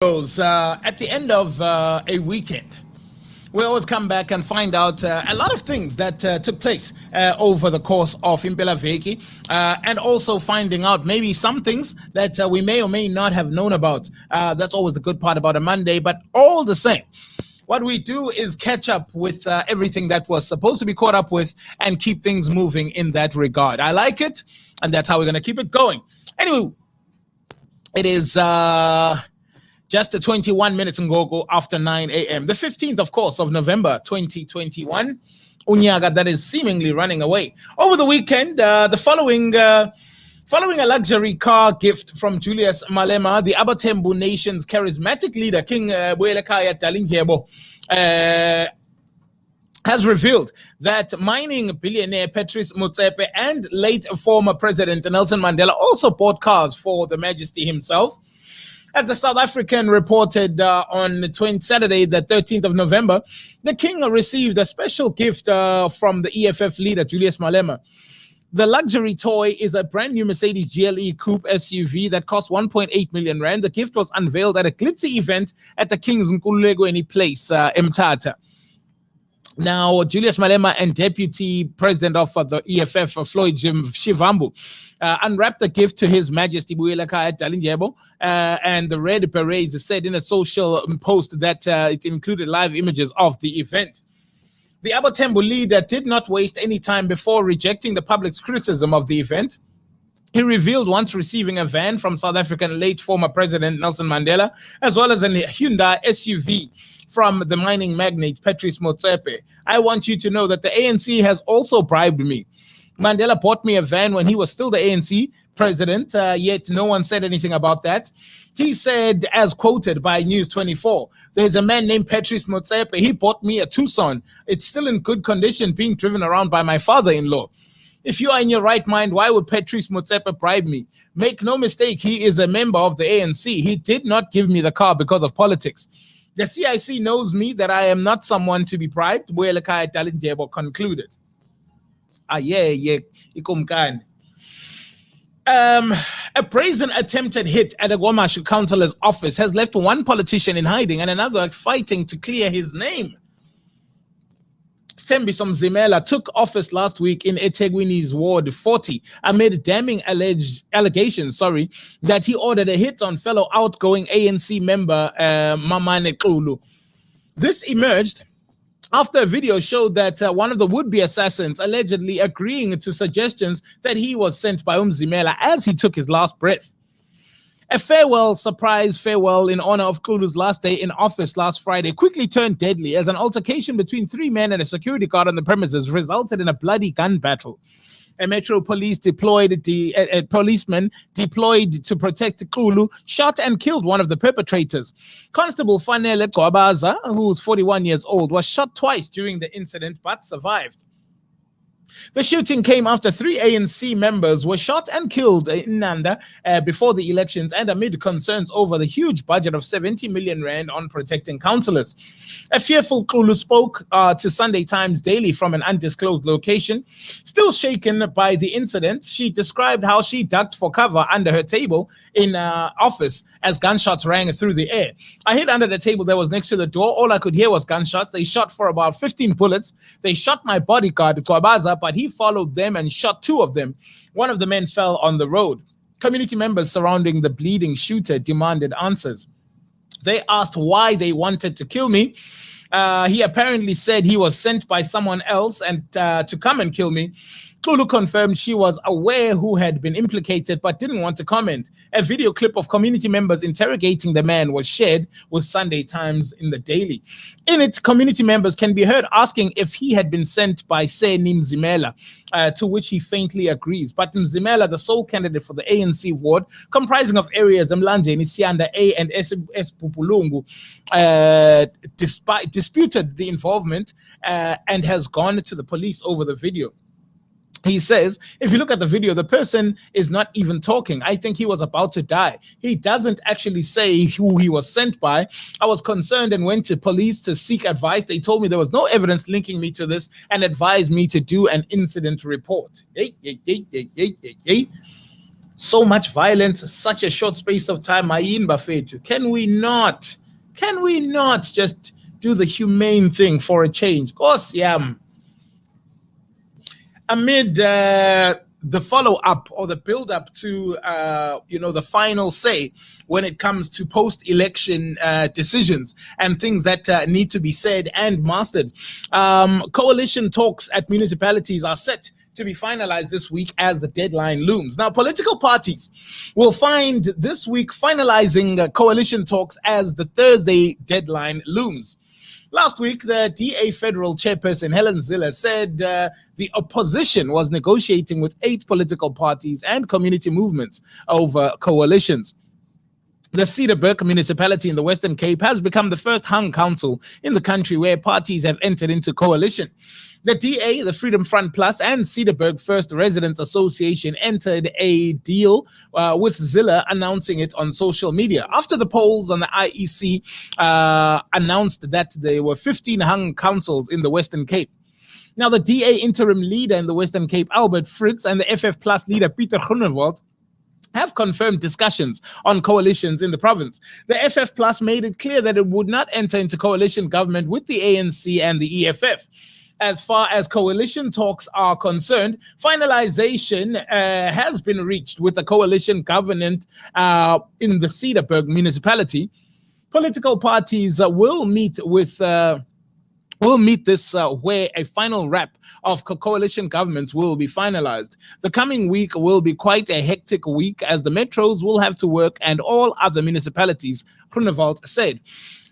At the end of a weekend, we always come back and find out a lot of things that took place over the course of Impela Veki, and also finding out maybe some things that we may or may not have known about. That's always the good part about a Monday, but all the same, what we do is catch up with everything that was supposed to be caught up with and keep things moving in that regard. I like it, and that's how we're going to keep it going. Anyway, it is just 21 minutes Ngogo after 9 a.m. The 15th, of course, of November 2021. Unyaga that is seemingly running away. Over the weekend, following a luxury car gift from Julius Malema, the Abatembu Nation's charismatic leader, King Buelekaya Dalindyebo, has revealed that mining billionaire Patrice Motsepe and late former President Nelson Mandela also bought cars for the Majesty himself. As the South African reported on Saturday, the 13th of November, the king received a special gift from the EFF leader, Julius Malema. The luxury toy is a brand new Mercedes GLE Coupe SUV that cost 1.8 million rand. The gift was unveiled at a glitzy event at the King's Nkululekweni Place, Mthatha. Now, Julius Malema and Deputy President of the EFF, Floyd Shivambu, unwrapped the gift to His Majesty Buelekaya Dalindyebo, and the Red Berets said in a social post that it included live images of the event. The Abatembu leader did not waste any time before rejecting the public's criticism of the event. He revealed once receiving a van from South African late former President Nelson Mandela, as well as a Hyundai SUV from the mining magnate Patrice Motsepe. I want you to know that the ANC has also bribed me. Mandela bought me a van when he was still the ANC president, yet no one said anything about that. He said, as quoted by News 24, there's a man named Patrice Motsepe. He bought me a Tucson. It's still in good condition, being driven around by my father-in-law. If you are in your right mind, why would Patrice Motsepe bribe me? Make no mistake, he is a member of the ANC. He did not give me the car because of politics. The CIC knows me, that I am not someone to be bribed, Buelekaya Dalindyebo concluded. Ikumkani. A brazen attempted hit at a Gomash councillor's office has left one politician in hiding and another fighting to clear his name. Stembiso Mzimela took office last week in eThekwini's Ward 40 amid damning allegations that he ordered a hit on fellow outgoing ANC member Mamane Xulu. This emerged after a video showed that one of the would-be assassins allegedly agreeing to suggestions that he was sent by Mzimela as he took his last breath. A surprise farewell in honor of Xulu's last day in office last Friday quickly turned deadly as an altercation between three men and a security guard on the premises resulted in a bloody gun battle. A Metro policeman deployed to protect Xulu shot and killed one of the perpetrators. Constable Fanele Gwabaza, who was 41 years old, was shot twice during the incident but survived. The shooting came after three ANC members were shot and killed in Nanda before the elections and amid concerns over the huge budget of 70 million rand on protecting councillors. A fearful Xulu spoke to Sunday Times Daily from an undisclosed location. Still shaken by the incident, she described how she ducked for cover under her table in office as gunshots rang through the air. I hid under the table that was next to the door. All I could hear was gunshots. They shot for about 15 bullets. They shot my bodyguard, Twabaza, but he followed them and shot two of them. One of the men fell on the road. Community members surrounding the bleeding shooter demanded answers. They asked why they wanted to kill me. He apparently said he was sent by someone else and to come and kill me. Xulu confirmed she was aware who had been implicated but didn't want to comment. A video clip of community members interrogating the man was shared with Sunday Times in the Daily. In it, community members can be heard asking if he had been sent by Seni Mzimela, to which he faintly agrees. But Mzimela, the sole candidate for the ANC ward, comprising of areas Mlanje, Nisianda A and Espupulungu, disputed the involvement and has gone to the police over the video. He says, if you look at the video, the person is not even talking. I think he was about to die. He doesn't actually say who he was sent by. I was concerned and went to police to seek advice. They told me there was no evidence linking me to this and advised me to do an incident report. So much violence, such a short space of time. Ayin Bafetu. Can we not just do the humane thing for a change? Of course, yeah. Amid the follow-up or the build-up to the final say when it comes to post-election decisions and things that need to be said and mastered, coalition talks at municipalities are set to be finalized this week as the deadline looms. Now, political parties will find this week finalizing coalition talks as the Thursday deadline looms. Last week, the DA federal chairperson, Helen Zille, said the opposition was negotiating with 8 political parties and community movements over coalitions. The Cedarburg municipality in the Western Cape has become the first hung council in the country where parties have entered into coalition. The DA, the Freedom Front Plus, and Cedarburg First Residents Association entered a deal with Zille, announcing it on social media. After the polls on the IEC announced that there were 15 hung councils in the Western Cape. Now, the DA interim leader in the Western Cape, Albert Fritz, and the FF Plus leader, Peter Groenewald, have confirmed discussions on coalitions in the province. The FF Plus made it clear that it would not enter into coalition government with the ANC and the EFF. As far as coalition talks are concerned, finalization has been reached with the coalition government in the Cedarburg municipality. Political parties will meet this where a final wrap of coalition governments will be finalized. The coming week will be quite a hectic week as the metros will have to work and all other municipalities, Groenewald said.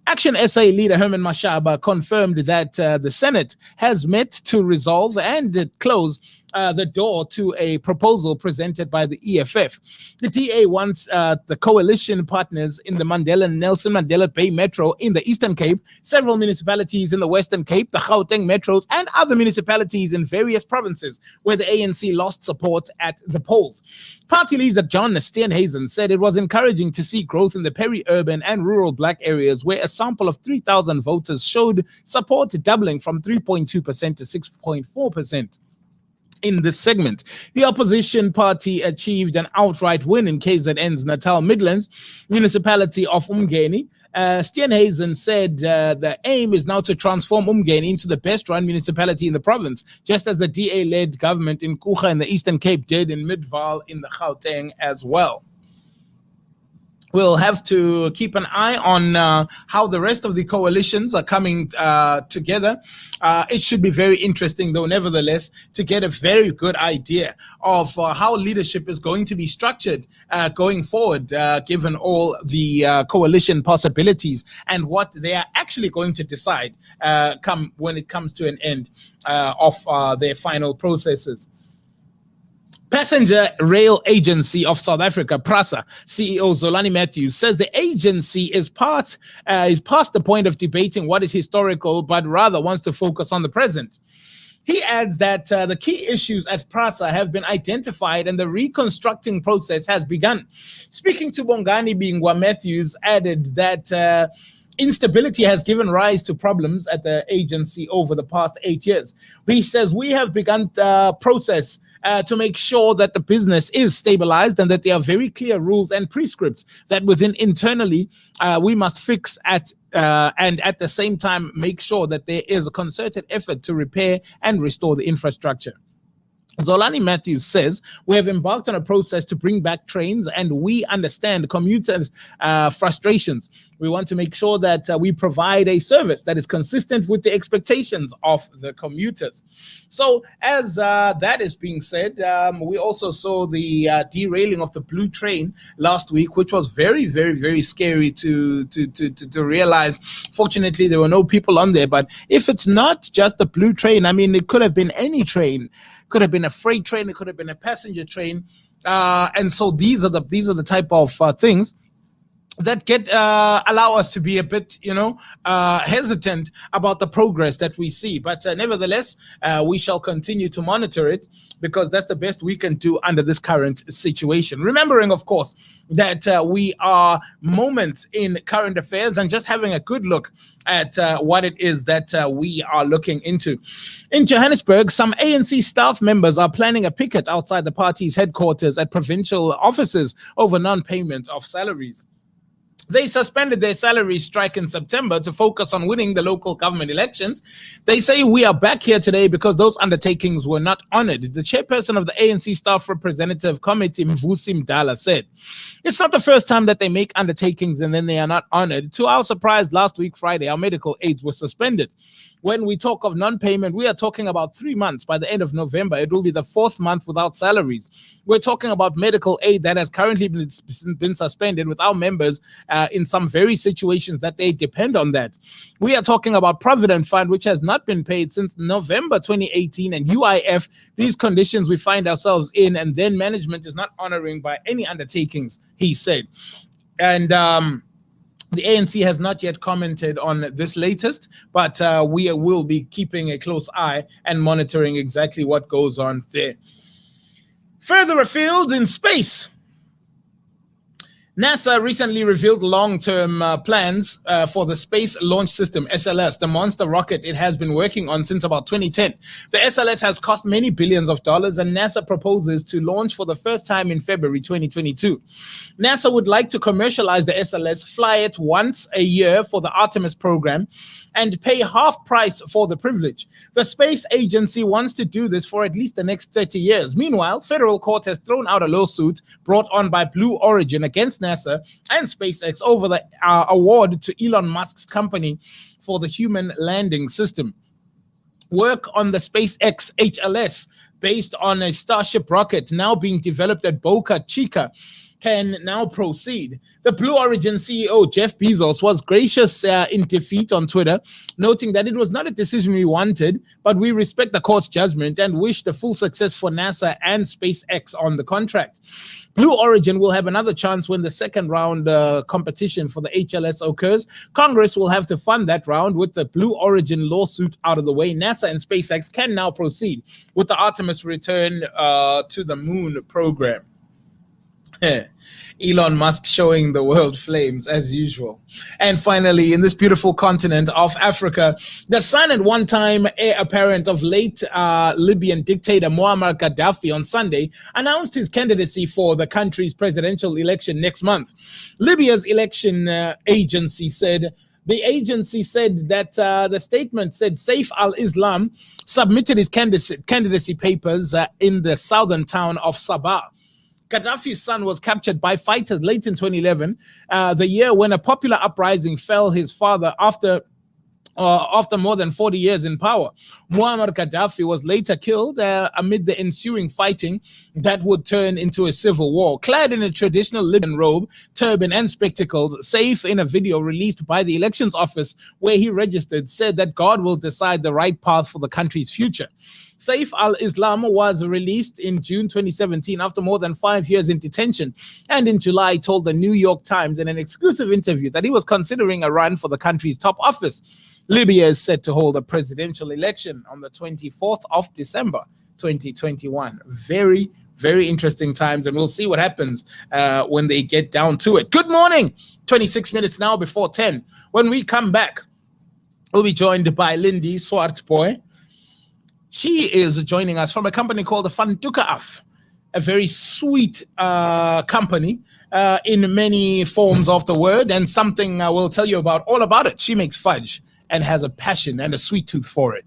Action SA leader Herman Mashaba confirmed that the Senate has met to resolve and close the door to a proposal presented by the EFF. The DA wants the coalition partners in the Nelson Mandela Bay Metro in the Eastern Cape, several municipalities in the Western Cape, the Gauteng metros, and other municipalities in various provinces where the ANC lost support at the polls. Party leader John Steenhuisen said it was encouraging to see growth in the peri-urban and rural black areas where a sample of 3,000 voters showed support doubling from 3.2% to 6.4%. In this segment, the opposition party achieved an outright win in KZN's Natal Midlands municipality of Umgeni. Steenhuisen said the aim is now to transform Umgeni into the best-run municipality in the province, just as the DA-led government in Kucha in the Eastern Cape did in Midvaal in the Gauteng as well. We'll have to keep an eye on how the rest of the coalitions are coming together. It should be very interesting, though, nevertheless, to get a very good idea of how leadership is going to be structured going forward, given all the coalition possibilities and what they are actually going to decide when it comes to an end of their final processes. Passenger Rail Agency of South Africa, PRASA, CEO Zolani Matthews says the agency is past the point of debating what is historical, but rather wants to focus on the present. He adds that the key issues at PRASA have been identified and the reconstructing process has begun. Speaking to Bongani Bingwa, Matthews added that instability has given rise to problems at the agency over the past 8 years. He says we have begun the process to make sure that the business is stabilized and that there are very clear rules and prescripts that within internally we must fix and at the same time make sure that there is a concerted effort to repair and restore the infrastructure. Zolani Matthews says, we have embarked on a process to bring back trains and we understand commuters' frustrations. We want to make sure that we provide a service that is consistent with the expectations of the commuters. So as that is being said, we also saw the derailing of the Blue Train last week, which was very, very, very scary to realize. Fortunately, there were no people on there. But if it's not just the Blue Train, I mean, it could have been any train. Could have been a freight train, it could have been a passenger train, and so these are the type of things that get allow us to be a bit, hesitant about the progress that we see. But nevertheless, we shall continue to monitor it, because that's the best we can do under this current situation. Remembering, of course, that we are moments in current affairs and just having a good look at what it is that we are looking into. In Johannesburg, some ANC staff members are planning a picket outside the party's headquarters at provincial offices over non-payment of salaries. They suspended their salary strike in September to focus on winning the local government elections. They say we are back here today because those undertakings were not honored. The chairperson of the ANC Staff Representative Committee, Mvusi Mdala, said, "It's not the first time that they make undertakings and then they are not honored. To our surprise, last week, Friday, our medical aids were suspended. When we talk of non-payment, we are talking about 3 months. By the end of November, it will be the 4th month without salaries. We're talking about medical aid that has currently been suspended with our members in some very situations that they depend on that. We are talking about Provident Fund, which has not been paid since November 2018, and UIF, these conditions we find ourselves in, and then management is not honoring by any undertakings," he said. And the ANC has not yet commented on this latest, but we will be keeping a close eye and monitoring exactly what goes on there. Further afield in space, NASA recently revealed long-term plans for the Space Launch System, SLS, the monster rocket it has been working on since about 2010. The SLS has cost many billions of dollars, and NASA proposes to launch for the first time in February 2022. NASA would like to commercialize the SLS, fly it once a year for the Artemis program, and pay half price for the privilege. The space agency wants to do this for at least the next 30 years. Meanwhile, federal court has thrown out a lawsuit brought on by Blue Origin against NASA and SpaceX over the award to Elon Musk's company for the human landing system. Work on the SpaceX HLS, based on a Starship rocket now being developed at Boca Chica, can now proceed. The Blue Origin CEO, Jeff Bezos, was gracious in defeat on Twitter, noting that it was not a decision we wanted, but we respect the court's judgment and wish the full success for NASA and SpaceX on the contract. Blue Origin will have another chance when the second round competition for the HLS occurs. Congress will have to fund that round. With the Blue Origin lawsuit out of the way, NASA and SpaceX can now proceed with the Artemis return to the moon program. Elon Musk showing the world flames as usual. And finally, in this beautiful continent of Africa, the son and one-time heir apparent of late Libyan dictator Muammar Gaddafi on Sunday announced his candidacy for the country's presidential election next month. Libya's election agency said The agency said that the statement said Saif al-Islam submitted his candidacy papers in the southern town of Sabah. Gaddafi's son was captured by fighters late in 2011, the year when a popular uprising fell his father after more than 40 years in power. Muammar Gaddafi was later killed amid the ensuing fighting that would turn into a civil war. Clad in a traditional Libyan robe, turban, and spectacles, Saif, in a video released by the elections office where he registered, said that God will decide the right path for the country's future. Saif al-Islam was released in June 2017 after more than 5 years in detention, and in July told the New York Times in an exclusive interview that he was considering a run for the country's top office. Libya is set to hold a presidential election on the 24th of December 2021. Very, very interesting times, and we'll see what happens when they get down to it. Good morning. 26 minutes now before 10. When we come back, we'll be joined by Lindy Swartboy. She is joining us from a company called the Fantuka Af, a very sweet company in many forms of the word, and something I will tell you about all about it. She makes fudge and has a passion and a sweet tooth for it.